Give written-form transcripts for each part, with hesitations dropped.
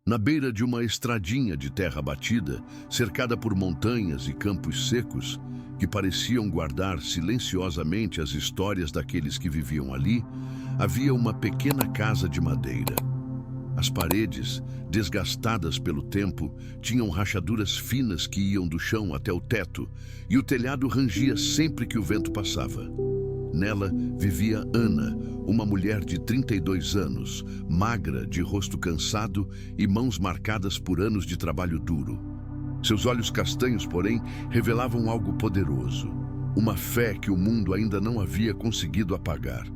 Na beira de uma estradinha de terra batida, cercada por montanhas e campos secos, que pareciam guardar silenciosamente as histórias daqueles que viviam ali, havia uma pequena casa de madeira. As paredes, desgastadas pelo tempo, tinham rachaduras finas que iam do chão até o teto, e o telhado rangia sempre que o vento passava. Nela vivia Ana, uma mulher de 32 anos, magra, de rosto cansado e mãos marcadas por anos de trabalho duro. Seus olhos castanhos, porém, revelavam algo poderoso, uma fé que o mundo ainda não havia conseguido apagar.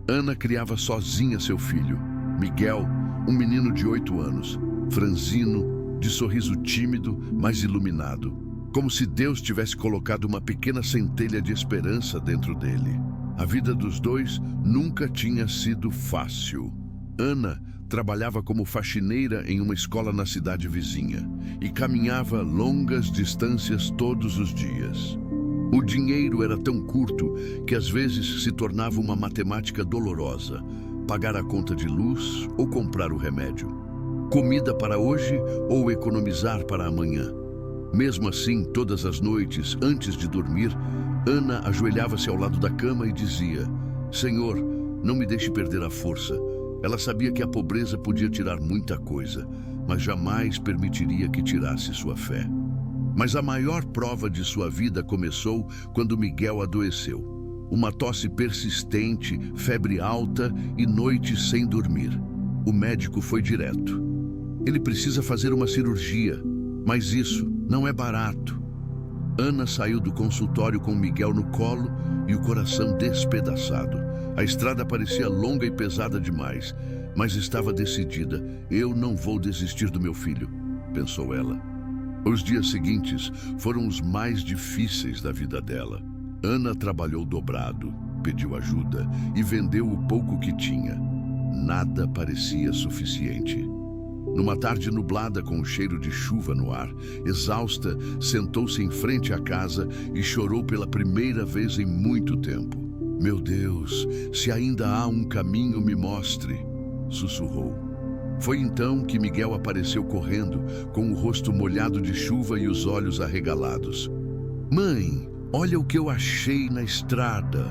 Ana criava sozinha seu filho, Miguel, um menino de 8 anos, franzino, de sorriso tímido, mas iluminado, como se Deus tivesse colocado uma pequena centelha de esperança dentro dele. A vida dos dois nunca tinha sido fácil. Ana trabalhava como faxineira em uma escola na cidade vizinha e caminhava longas distâncias todos os dias. O dinheiro era tão curto que às vezes se tornava uma matemática dolorosa: pagar a conta de luz ou comprar o remédio, comida para hoje ou economizar para amanhã. Mesmo assim, todas as noites, antes de dormir, Ana ajoelhava-se ao lado da cama e dizia: Senhor, não me deixe perder a força. Ela sabia que a pobreza podia tirar muita coisa, mas jamais permitiria que tirasse sua fé. Mas a maior prova de sua vida começou quando Miguel adoeceu. Uma tosse persistente, febre alta e noites sem dormir. O médico foi direto. Ele precisa fazer uma cirurgia, mas isso não é barato. Ana saiu do consultório com Miguel no colo e o coração despedaçado. A estrada parecia longa e pesada demais, mas estava decidida. Eu não vou desistir do meu filho, pensou ela. Os dias seguintes foram os mais difíceis da vida dela. Ana trabalhou dobrado, pediu ajuda e vendeu o pouco que tinha. Nada parecia suficiente. Numa tarde nublada com o cheiro de chuva no ar, exausta, sentou-se em frente à casa e chorou pela primeira vez em muito tempo. Meu Deus, se ainda há um caminho, me mostre, sussurrou. Foi então que Miguel apareceu correndo, com o rosto molhado de chuva e os olhos arregalados. Mãe, olha o que eu achei na estrada.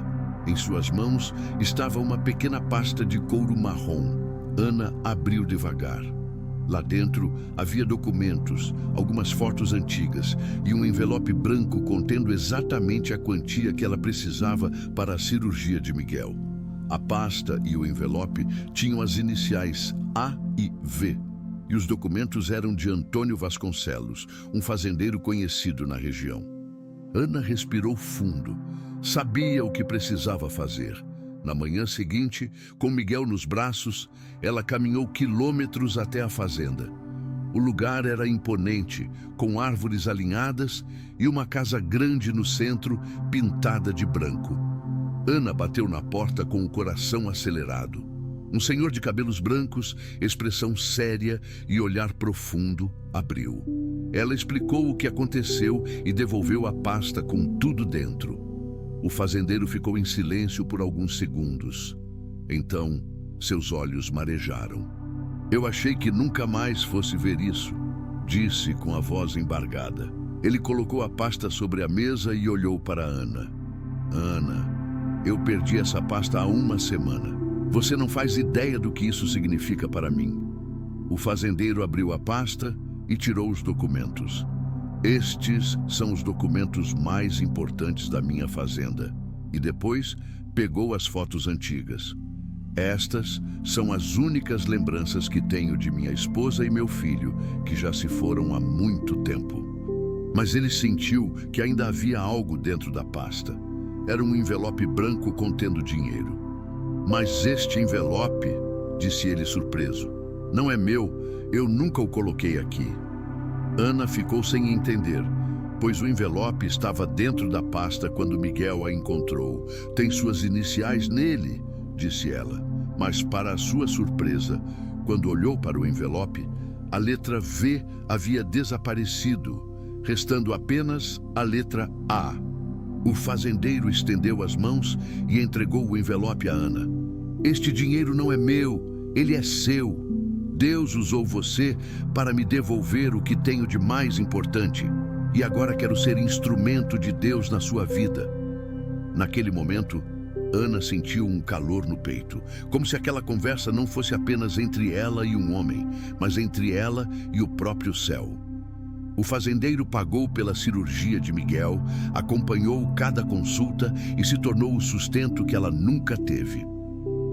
Em suas mãos estava uma pequena pasta de couro marrom. Ana abriu devagar. Lá dentro havia documentos, algumas fotos antigas e um envelope branco contendo exatamente a quantia que ela precisava para a cirurgia de Miguel. A pasta e o envelope tinham as iniciais A e V, e os documentos eram de Antônio Vasconcelos, um fazendeiro conhecido na região. Ana respirou fundo. Sabia o que precisava fazer. Na manhã seguinte, com Miguel nos braços, ela caminhou quilômetros até a fazenda. O lugar era imponente, com árvores alinhadas e uma casa grande no centro, pintada de branco. Ana bateu na porta com o coração acelerado. Um senhor de cabelos brancos, expressão séria e olhar profundo, abriu. Ela explicou o que aconteceu e devolveu a pasta com tudo dentro. O fazendeiro ficou em silêncio por alguns segundos. Então, seus olhos marejaram. Eu achei que nunca mais fosse ver isso, disse com a voz embargada. Ele colocou a pasta sobre a mesa e olhou para Ana. Ana, eu perdi essa pasta há uma semana. Você não faz ideia do que isso significa para mim. O fazendeiro abriu a pasta e tirou os documentos. Estes são os documentos mais importantes da minha fazenda. E depois pegou as fotos antigas. Estas são as únicas lembranças que tenho de minha esposa e meu filho, que já se foram há muito tempo. Mas ele sentiu que ainda havia algo dentro da pasta. Era um envelope branco contendo dinheiro. Mas este envelope, disse ele surpreso, não é meu, eu nunca o coloquei aqui. Ana ficou sem entender, pois o envelope estava dentro da pasta quando Miguel a encontrou. Tem suas iniciais nele, disse ela. Mas para a sua surpresa, quando olhou para o envelope, a letra V havia desaparecido, restando apenas a letra A. O fazendeiro estendeu as mãos e entregou o envelope a Ana. Este dinheiro não é meu, ele é seu. Deus usou você para me devolver o que tenho de mais importante. E agora quero ser instrumento de Deus na sua vida. Naquele momento, Ana sentiu um calor no peito, como se aquela conversa não fosse apenas entre ela e um homem, mas entre ela e o próprio céu. O fazendeiro pagou pela cirurgia de Miguel, acompanhou cada consulta e se tornou o sustento que ela nunca teve.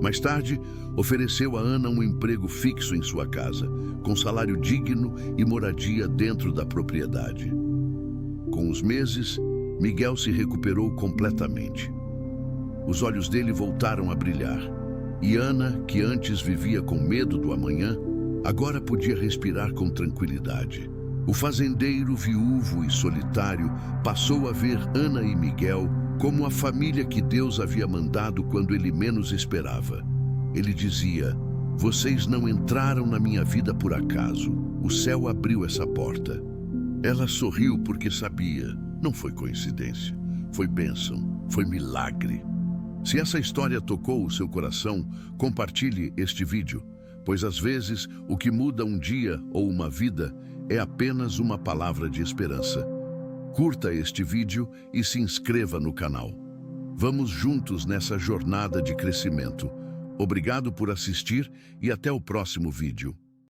Mais tarde, ofereceu a Ana um emprego fixo em sua casa, com salário digno e moradia dentro da propriedade. Com os meses, Miguel se recuperou completamente. Os olhos dele voltaram a brilhar, e Ana, que antes vivia com medo do amanhã, agora podia respirar com tranquilidade. O fazendeiro, viúvo e solitário, passou a ver Ana e Miguel como a família que Deus havia mandado quando ele menos esperava. Ele dizia: "Vocês não entraram na minha vida por acaso. O céu abriu essa porta." Ela sorriu porque sabia, não foi coincidência, foi bênção, foi milagre. Se essa história tocou o seu coração, compartilhe este vídeo, pois às vezes o que muda um dia ou uma vida é apenas uma palavra de esperança. Curta este vídeo e se inscreva no canal. Vamos juntos nessa jornada de crescimento. Obrigado por assistir e até o próximo vídeo.